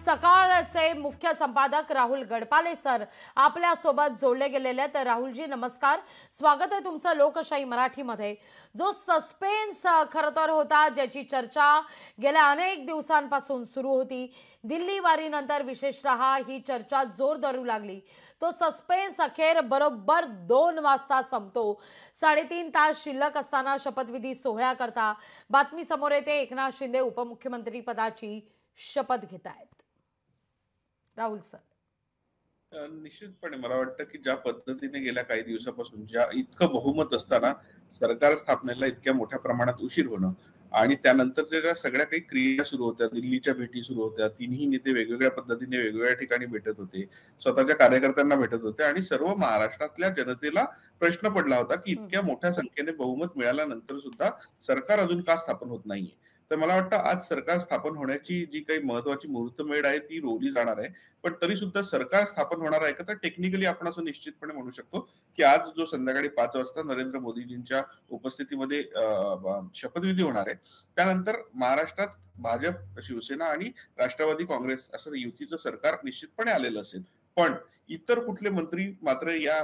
सकाळचे मुख्य संपादक राहुल गडपाले सर आपल्या सोबत जोडले गेलेले आहेत। राहुलजी नमस्कार, स्वागत आहे तुमचं लोकशाही मराठीमध्ये। जो सस्पेन्स खरं तर होता, ज्याची चर्चा गेल्या अनेक दिवसांपासून सुरू होती, दिल्ली वारीनंतर विशेषतः ही चर्चा जोर धरू लागली। तो सस्पेन्स अखेर बरोबर 2 वाजता संपतो। 3.5 तास शिल्लक असताना शपथविधी सोहळ्याकरता बातमी समोर येते, एकनाथ शिंदे उपमुख्यमंत्री पदाची शपथ घेत आहेत। राहुल सर, निश्चितपणे मला वाटतं की ज्या पद्धतीने गेल्या काही दिवसापासून ज्या इतकं बहुमत असताना सरकार स्थापनेला इतक्या मोठ्या प्रमाणात उशीर होणं आणि त्यानंतर ज्या सगळ्या काही क्रिया सुरू होत्या, दिल्लीच्या भेटी सुरू होत्या, तिन्ही नेते वेगवेगळ्या पद्धतीने वेगवेगळ्या ठिकाणी भेटत होते, स्वतःच्या कार्यकर्त्यांना भेटत होते आणि सर्व महाराष्ट्रातल्या जनतेला प्रश्न पडला होता की इतक्या मोठ्या संख्येने बहुमत मिळाल्यानंतर सुद्धा सरकार अजून का स्थापन होत नाहीये। तर मला वाटतं आज सरकार स्थापन होण्याची जी काही महत्वाची मुहूर्तमेढ आहे ती रोवली जाणार आहे। पण तरी सुद्धा सरकार स्थापन होणार आहे का, तर टेक्निकली आपण असं निश्चितपणे म्हणू शकतो की आज जो संध्याकाळी 5 वाजता नरेंद्र मोदीजींच्या उपस्थितीमध्ये शपथविधी होणार आहे, त्यानंतर महाराष्ट्रात भाजप, शिवसेना आणि राष्ट्रवादी काँग्रेस असं युतीचं सरकार निश्चितपणे आलेलं असेल। पण इतर कुठले मंत्री मात्र या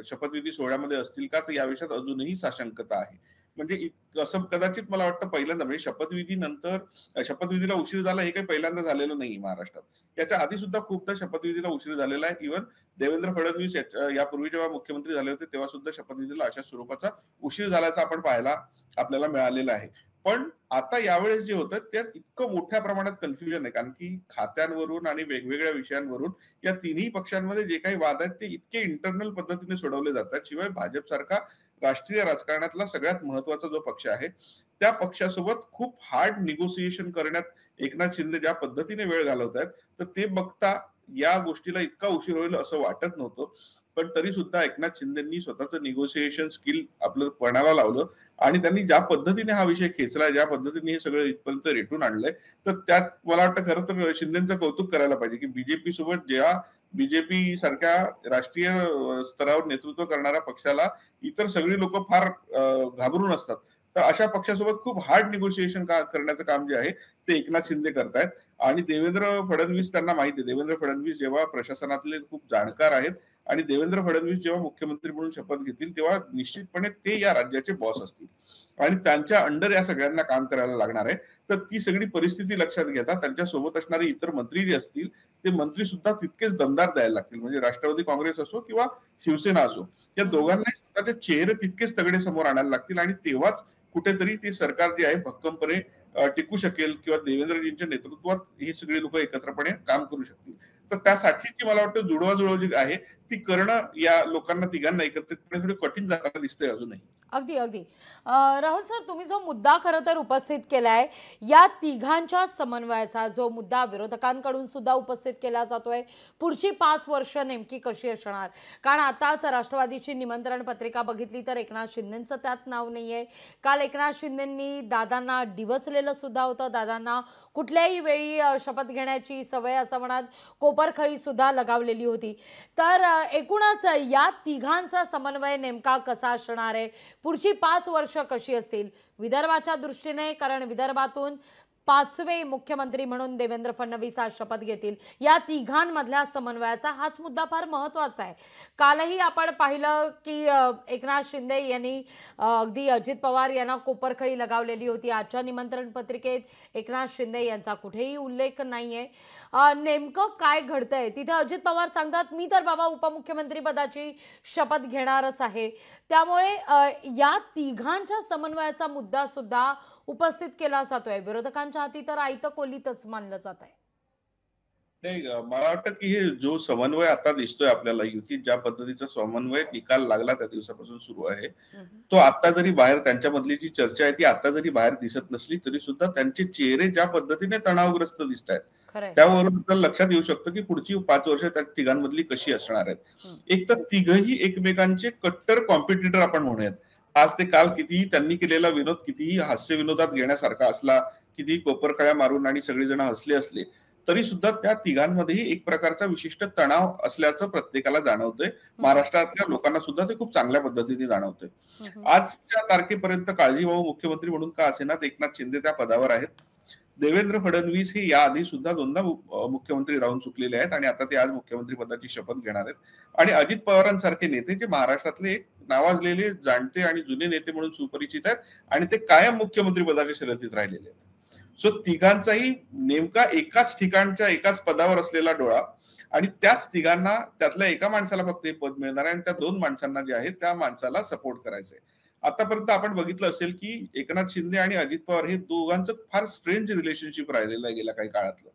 शपथविधी सोहळ्यामध्ये असतील का, तर या विषयात अजूनही साशंकता आहे। म्हणजे असं कदाचित मला वाटतं पहिल्यांदा, म्हणजे शपथविधीला उशीर झाला हे काही पहिल्यांदा झालेलं नाही महाराष्ट्रात। याच्या आधी सुद्धा खूपदा शपथविधीला उशीर झालेला आहे। इव्हन देवेंद्र फडणवीस यापूर्वी जेव्हा मुख्यमंत्री झाले होते तेव्हा सुद्धा शपथविधीला अशा स्वरूपाचा उशीर झाल्याचा आपण पाहायला आपल्याला मिळालेला आहे। पण आता यावेळेस जे होतं त्यात इतकं मोठ्या प्रमाणात कन्फ्युजन आहे, कारण की खात्यांवरून आणि वेगवेगळ्या विषयांवरून या तिन्ही पक्षांमध्ये जे काही वाद आहेत ते इतके इंटरनल पद्धतीने सोडवले जातात। शिवाय भाजप सारखा राष्ट्रीय राजकारणातला सगळ्यात महत्वाचा जो पक्ष आहे त्या पक्षासोबत खूप हार्ड निगोसिएशन करण्यात एकनाथ शिंदे ज्या पद्धतीने वेळ घालवत आहेत, तर ते बघता या गोष्टीला इतका उशीर होईल असं वाटत नव्हतं। पण तरी सुद्धा एकनाथ शिंदेंनी स्वतःचं निगोसिएशन स्किल आपलं पणाला लावलं आणि त्यांनी ज्या पद्धतीने हा विषय खेचला, ज्या पद्धतीने हे सगळं इथपर्यंत रेटून आणलंय, तर त्यात मला वाटतं खरं तर शिंदेचं कौतुक करायला पाहिजे की बीजेपी सोबत जेव्हा बीजेपी सारख्या राष्ट्रीय स्तरावर नेतृत्व करणाऱ्या पक्षाला इतर सगळी लोक फार घाबरून असतात, तर अशा पक्षासोबत खूप हार्ड निगोशिएशन करण्याचं काम जे आहे ते एकनाथ शिंदे करतायत। आणि देवेंद्र फडणवीस त्यांना माहिती आहे, देवेंद्र फडणवीस जेव्हा प्रशासनातले खूप जाणकार आहेत आणि देवेंद्र फडणवीस जेव्हा मुख्यमंत्री म्हणून शपथ घेतील तेव्हा निश्चितपणे ते या राज्याचे बॉस असतील आणि त्यांच्या अंडर या सगळ्यांना काम करायला लागणार आहे। तर ती सगळी परिस्थिती लक्षात घेता त्यांच्या सोबत असणारे इतर मंत्री जे असतील ते मंत्री सुद्धा तितकेच दमदार द्यायला लागतील। म्हणजे राष्ट्रवादी काँग्रेस असो किंवा शिवसेना असो, या दोघांनाही स्वतःचे चेहरे तितकेच तगडे समोर आणायला लागतील आणि तेव्हाच कुठेतरी ते सरकार जे आहे भक्कमपणे टिकू शकेल किंवा देवेंद्रजींच्या नेतृत्वात ही सगळी लोक एकत्रपणे काम करू शकतील। तर त्यासाठीची मला वाटतं जुळवाजुळव जी आहे ती करणं या लोकांना तिघांना एकत्रितपणे थोडी कठीण जाताना दिसतंय अजूनही। अगदी अगदी राहुल सर, तुम्ही जो मुद्दा खरं तर उपस्थित केलाय, या तिघांच्या समन्वयाचा जो मुद्दा विरोधकांकडून सुद्धा उपस्थित केला जातोय, पुढची 5 वर्ष नेमकी कशी असणार? कारण आताच राष्ट्रवादीची निमंत्रण पत्रिका बघितली तर एकनाथ शिंदेंचं त्यात नाव नाहीये। काल एकनाथ शिंदेंनी दादांना डिवचलेलं सुद्धा होतं, दादांना कुठल्याही वेळी शपथ घेण्याची सवय असं म्हणत कोपरखळी सुद्धा लगावलेली होती। तर एकूणच या तिघांचा समन्वय नेमका कसा असणार आहे, पुढची 5 वर्ष कशी असतील विदर्भाच्या दृष्टीने? कारण विदर्भातून 5वे मुख्यमंत्री म्हणून देवेंद्र फडणवीस आज शपथ घेतील। या तिघांमधल्या समन्वयाचा हाच मुद्दा फार महत्त्वाचा आहे। कालही आपण पाहिलं की एकनाथ शिंदे यांनी अगदी अजित पवार यांना कोपरखळी लगावलेली होती। आजच्या निमंत्रण पत्रिकेत एकनाथ शिंदे यांचा कुठेही उल्लेख नाहीये। नेमकं काय घडतंय तिथे? अजित पवार सांगतात मी तर बाबा उपमुख्यमंत्री पदाची शपथ घेणारच आहे। त्यामुळे या तिघांच्या समन्वयाचा मुद्दा सुद्धा उपस्थित केला जातोय। विरोधकांच्या हाती तर आयतं कोलीतच मानलं जात आहे। नाही, मला वाटतं की हे जो समन्वय आता दिसतोय आपल्याला, युतीत ज्या पद्धतीचा समन्वय निकाल लागला त्या दिवसापासून सुरू आहे, तो आता जरी बाहेर त्यांच्यामधली जी चर्चा आहे ती आता जरी बाहेर दिसत नसली तरी सुद्धा त्यांचे चेहरे ज्या पद्धतीने तणावग्रस्त दिसत आहेत त्यावरून लक्षात येऊ शकतं की पुढची 5 वर्ष त्या तिघांमधली कशी असणार आहेत। एक तर तिघही एकमेकांचे कट्टर कॉम्पिटिटर आपण म्हणूयात। आज ते काल कितीही त्यांनी केलेला विनोद कितीही हास्य विनोदात घेण्यासारखा असला, कितीही कोपरखळ्या मारून आणि सगळेजण हसले असले, तरी सुद्धा त्या तिघांमध्येही एक प्रकारचा विशिष्ट तणाव असल्याचं प्रत्येकाला जाणवतंय। महाराष्ट्रातल्या लोकांना सुद्धा ते खूप चांगल्या पद्धतीने जाणवतंय। आजच्या तारखेपर्यंत काळजीवाहू मुख्यमंत्री म्हणून का असेना एकनाथ शिंदे त्या पदावर आहेत। देवेंद्र फडणवीस हे याआधी सुद्धा दोनदा मुख्यमंत्री राहून चुकलेले आहेत आणि आता ते आज मुख्यमंत्री पदाची शपथ घेणार आहेत। आणि अजित पवारांसारखे नेते जे महाराष्ट्रातले एक नावाजलेले जाणते आणि जुने नेते म्हणून सुपरिचित आहेत आणि ते कायम मुख्यमंत्री पदाच्या शर्यतीत राहिलेले आहेत। सो तिघांचाही नेमका एकाच ठिकाणच्या एकाच पदावर असलेला डोळा आणि त्याच तिघांना त्यातल्या एका माणसाला फक्त हे पद मिळणार आहे आणि त्या दोन माणसांना जे आहे त्या माणसाला सपोर्ट करायचंय। आतापर्यंत आपण बघितलं असेल की एकनाथ शिंदे आणि अजित पवार हे दोघांचं फार स्ट्रेंज रिलेशनशिप राहिलेलं आहे गेल्या काही काळातलं।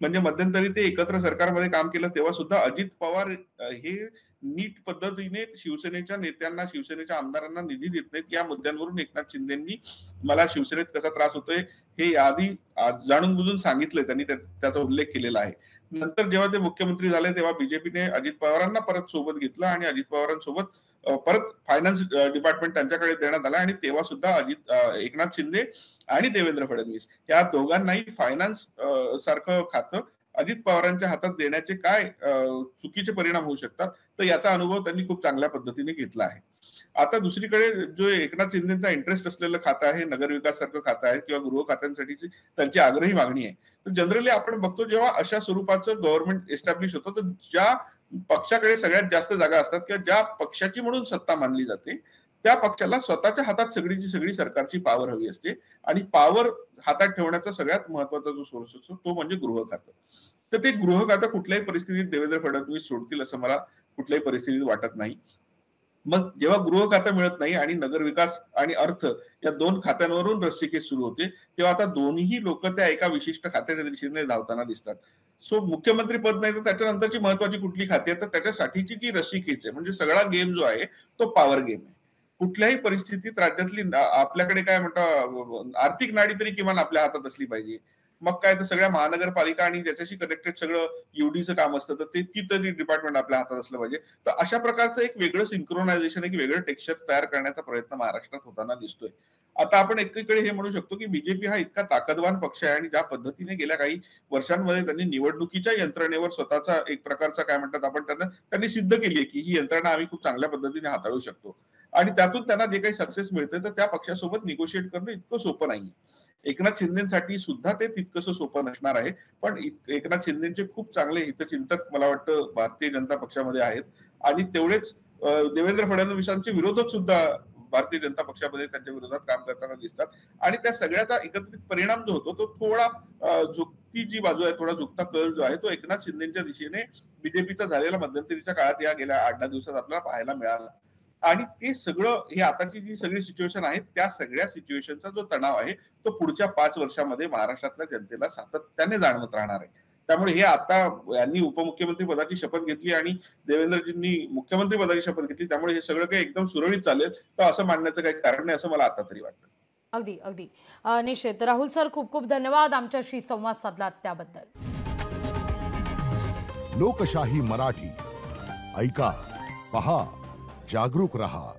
म्हणजे मध्यंतरी ते एकत्र सरकारमध्ये काम केलं तेव्हा सुद्धा अजित पवार हे नीट पद्धतीने शिवसेनेच्या नेत्यांना शिवसेनेच्या आमदारांना निधी देत नाहीत या मुद्द्यांवरून एकनाथ शिंदेंनी मला शिवसेनेत कसा त्रास होतोय हे याआधी जाणून बुजून सांगितलंय, त्यांनी त्याचा उल्लेख केलेला आहे। नंतर जेव्हा ते मुख्यमंत्री झाले तेव्हा बीजेपीने अजित पवारांना परत सोबत घेतलं आणि अजित पवारांसोबत परत फायनान्स डिपार्टमेंट त्यांच्याकडे देण्यात आला आणि तेव्हा सुद्धा एकनाथ शिंदे आणि देवेंद्र फडणवीस या दोघांनाही फायनान्स सारखं खातं अजित पवारांच्या हातात देण्याचे काय चुकीचे परिणाम होऊ शकतात तर याचा अनुभव त्यांनी खूप चांगल्या पद्धतीने घेतला आहे। आता दुसरीकडे जो एकनाथ शिंदेचा इंटरेस्ट असलेलं खातं आहे, नगरविकास सारखं खातं आहे किंवा गृह खात्यांसाठीची त्यांची आग्रही मागणी आहे, तर जनरली आपण बघतो जेव्हा अशा स्वरूपाचं गव्हर्नमेंट एस्टॅब्लिश होतं तर ज्या पक्षाकडे सगळ्यात जास्त जागा असतात किंवा ज्या पक्षाची म्हणून सत्ता मानली जाते त्या पक्षाला स्वतःच्या हातात सगळीची सगळी सरकारची पॉवर हवी असते आणि पॉवर हातात ठेवण्याचा सगळ्यात महत्वाचा जो सोर्स असतो तो म्हणजे गृह खातं। तर ते गृह खातं कुठल्याही परिस्थितीत देवेंद्र फडणवीस सोडतील असं मला कुठल्याही परिस्थितीत वाटत नाही। मग जेव्हा गृह खातं मिळत नाही आणि नगरविकास आणि अर्थ या दोन खात्यांवरून रस्सीखेच सुरू होते तेव्हा आता दोन्ही लोक त्या एका विशिष्ट खात्याच्या दिशेने धावताना दिसतात। सो मुख्यमंत्री पद नाही तर त्याच्यानंतरची महत्वाची कुठली खाती आहे तर त्याच्यासाठीची जी रस्सीखेच आहे म्हणजे सगळा गेम जो आहे तो पॉवर गेम आहे। कुठल्याही परिस्थितीत राज्यातली आपल्याकडे काय म्हणतात आर्थिक नाडी तरी किमान आपल्या हातात असली पाहिजे। मग काय तर सगळ्या महानगरपालिका आणि ज्याच्याशी कनेक्टेड सगळं यूडीचं काम असतं तर ते ती तरी डिपार्टमेंट आपल्या हातात असलं पाहिजे। तर अशा प्रकारचं एक वेगळं सिंक्रोनायझेशन एक वेगळं टेक्स्चर तयार करण्याचा प्रयत्न महाराष्ट्रात होताना दिसतोय। आता आपण एकीकडे हे म्हणू शकतो की बीजेपी हा इतका ताकदवान पक्ष आहे आणि ज्या पद्धतीने गेल्या काही वर्षांमध्ये त्यांनी निवडणुकीच्या यंत्रणेवर स्वतःचा एक प्रकारचा काय म्हणतात आपण त्यांनी सिद्ध केली आहे की ही यंत्रणा आम्ही खूप चांगल्या पद्धतीने हाताळू शकतो आणि त्यातून त्यांना जे काही सक्सेस मिळते तर त्या पक्षासोबत निगोशिएट करणं इतकं सोपं नाही। एकनाथ शिंदेसाठी सुद्धा ते तितकंसं सोपं नसणार आहे, पण एकनाथ शिंदेचे खूप चांगले हितचिंतक मला वाटतं भारतीय जनता पक्षामध्ये आहेत आणि तेवढेच देवेंद्र फडणवीसांचे विरोधक सुद्धा भारतीय जनता पक्षामध्ये त्यांच्या विरोधात काम करताना दिसतात आणि त्या सगळ्याचा एकत्रित परिणाम जो होतो तो थोडा झुकती जी बाजू आहे थोडा झुकता कल जो आहे तो एकनाथ शिंदेच्या दिशेने बीजेपीचा झालेला मध्यंतरीच्या काळात या गेल्या 8-10 दिवसात आपल्याला पाहायला मिळाला आणि ते सगळं ही आताची जी सगळी सिच्युएशन आहे त्या सगळ्या सिच्युएशनचा जो तणाव आहे तो पुढच्या 5 वर्षामध्ये महाराष्ट्रातल्या जनतेला सातत्याने जाणवत राहणार आहे। त्यामुळे हे आता यांनी उपमुख्यमंत्री पदाची शपथ घेतली आणि देवेंद्रजींनी मुख्यमंत्री पदाची शपथ घेतली त्यामुळे हे सगळं काही एकदम सुरळीत चालेल तर असं मानण्याचं काही कारण नाही असं मला आता तरी वाटतं। अगदी अगदी निश्चित। राहुल सर खूप खूप धन्यवाद आमच्याशी संवाद साधलात त्याबद्दल। लोकशाही मराठी ऐका, पहा, जागरूक रहा।